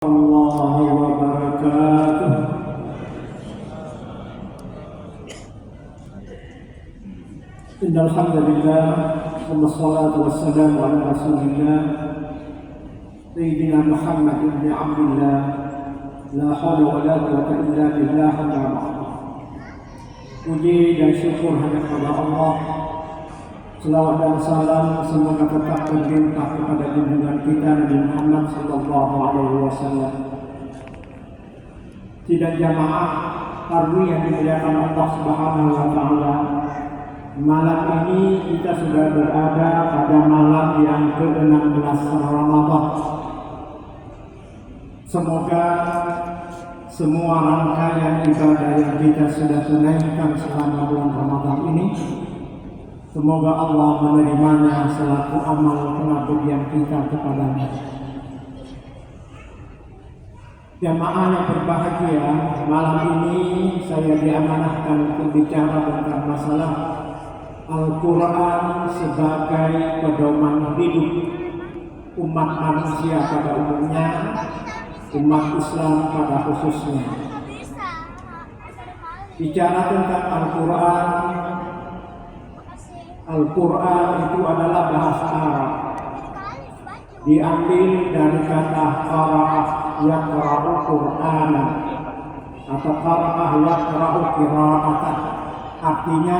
الله وبركاته. إن الحمد لله والصلاة والسلام على رسول الله سيدنا محمد بن عبد الله لا حول ولا قوة إلا بالله. أما بعد. Puji dan syukur hanya kepada Allah. Selawat dan salam semoga tetap berlimpah kepada junjungan kita Nabi Muhammad sallallahu alaihi wasallam. Sidang jamaah pagi yang dimuliakan Allah Subhanahu wa taala. Malam ini kita sudah berada pada malam yang ke-16 Ramadan. Semoga semua rangkaian ibadah yang kita sudah tunaikan selama bulan Ramadan ini, semoga Allah menerimanya selaku amal pengabdian kita kepadanya. Jamaah yang berbahagia, malam ini saya diamanahkan untuk bicara tentang masalah Al-Quran sebagai pedoman hidup umat manusia pada umumnya, umat Islam pada khususnya. Bicara tentang Al-Quran itu adalah bahasa Arab, diambil dari kata qara'ah yaqra'u Qur'anan atau qara'ah yaqra'u qira'atan, artinya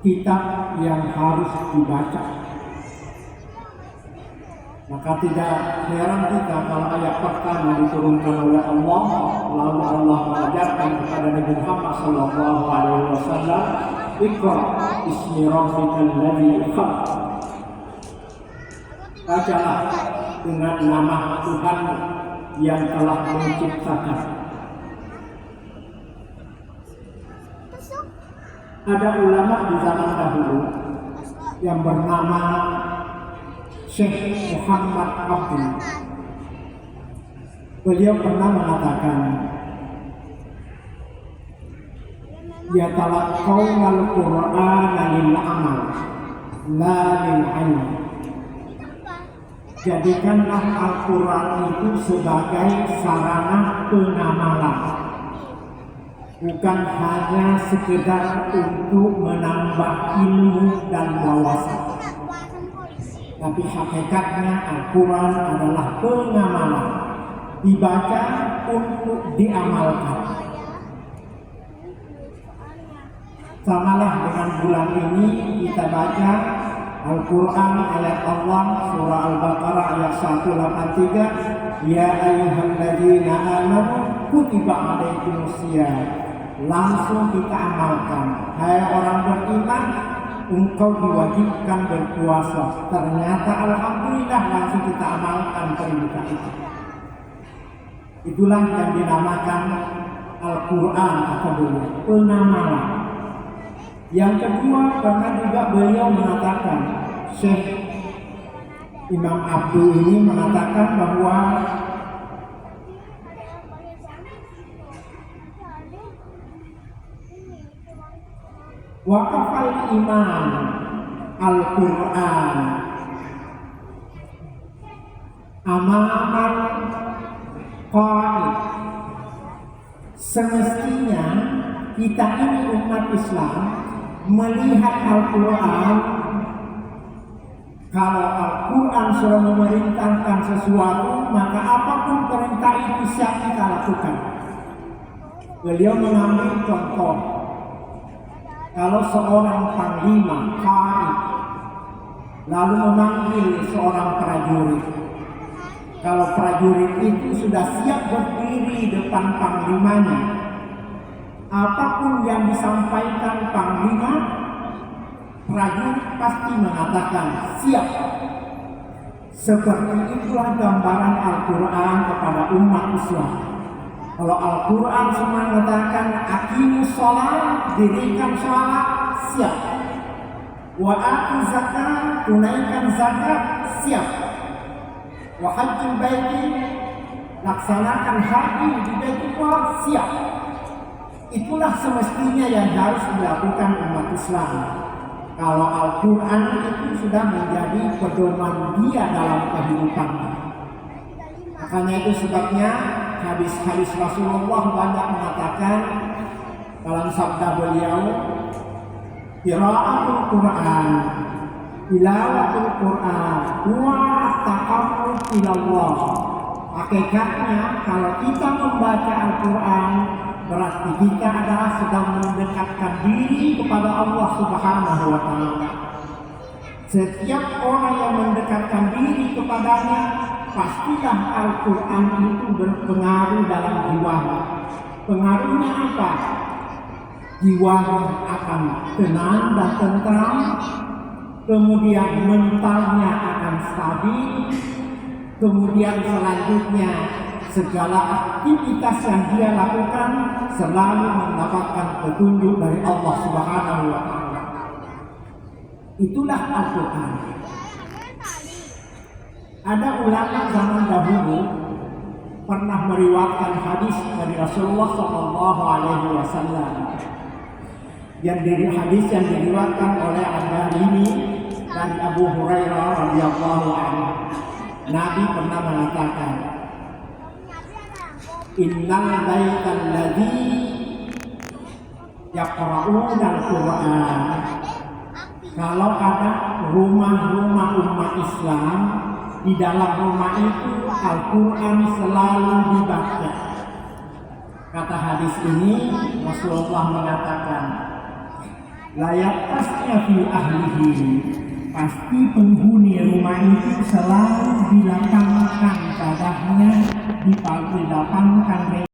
kitab yang harus dibaca. Maka tidak heran kita kalau ayat pertama diturunkan oleh Allah, lalu Allah mengajarkan kepada Nabi Muhammad sallallahu alaihi wasallam, Iqra bismi rabbikal ladzi khalaq. Bacalah dengan nama Tuhan yang telah menciptakan. Ada ulama di zaman dahulu yang bernama Syekh Muhammad Abdul. Beliau pernah mengatakan, ya talaqqawna al-Qur'ana lil amal la lil ilm. Jadikanlah Al-Quran itu sebagai sarana pengamalan, bukan hanya sekedar untuk menambah ilmu dan wawasan, tapi hakikatnya Al-Quran adalah pengamalan, dibaca untuk diamalkan. Samalah dengan bulan ini kita baca Al-Quran ayat Allah surah Al-Baqarah ayat 183, ya ayyuhalladzina amanu kutiba alaikumusiyam. Langsung kita amalkan, hai orang beriman, engkau diwajibkan berpuasa. Ternyata alhamdulillah langsung kita amalkan perintah itu. Itulah yang dinamakan Al-Quran atau pengamalan. Yang kedua, pernah juga beliau mengatakan, Syekh Imam Abdul ini mengatakan bahwa waqafal iman Al-Quran amaman qaid. Semestinya kita ini umat Islam melihat Al-Quran, kalau Al-Quran sudah memerintahkan sesuatu, maka apapun perintah itu siap kita lakukan. Beliau mengambil contoh, kalau seorang panglima qaid lalu memanggil seorang prajurit, kalau prajurit itu sudah siap berdiri depan panglimanya, apapun yang disampaikan panglima, prajurit pasti mengatakan siap. Seperti itulah gambaran Al-Quran kepada umat Islam. Kalau Al-Quran semua mengatakan aqimus shalah, dirikan shalat, siap. Wa atu zakat, tunaikan zakat, siap. Wa hajjul baiti, laksanakan haji di Baitullah, siap. Itulah semestinya yang harus dilakukan umat Islam. Kalau Al-Quran itu sudah menjadi pedoman dia dalam kehidupannya. Karena itu sebabnya hadis-hadis Rasulullah banyak mengatakan dalam sabda beliau, qiraatul Quran, tilawatul Quran, wa taqarrub ila Allah. Hakikatnya kalau kita membaca Al-Quran berarti kita adalah sedang mendekatkan diri kepada Allah Subhanahu wa Ta'ala. Setiap orang yang mendekatkan diri kepadanya, pastilah Al-Quran itu berpengaruh dalam jiwanya. Pengaruhnya apa? Jiwanya akan tenang dan tentram, kemudian mentalnya akan stabil, kemudian selanjutnya segala aktivitas yang dia lakukan selalu mendapatkan petunjuk dari Allah Subhanahu wa Ta'ala. Itulah Al-Quran. Ada ulama zaman dahulu pernah meriwayatkan hadis dari Rasulullah SAW. Yang dari hadis yang diriwayatkan oleh Ad-Darimi dari Abu Hurairah radhiyallahu anhu. Nabi pernah mengatakan, innal baital ladzi yaqra'una al-Qur'an. Kalau ada rumah-rumah umat Islam, di dalam rumah itu Al-Quran selalu dibaca. Kata hadis ini, Rasulullah mengatakan, layak tasnya fi ahlihi, pasti penghuni rumah itu selalu dilapangkan padanya, dilapangkan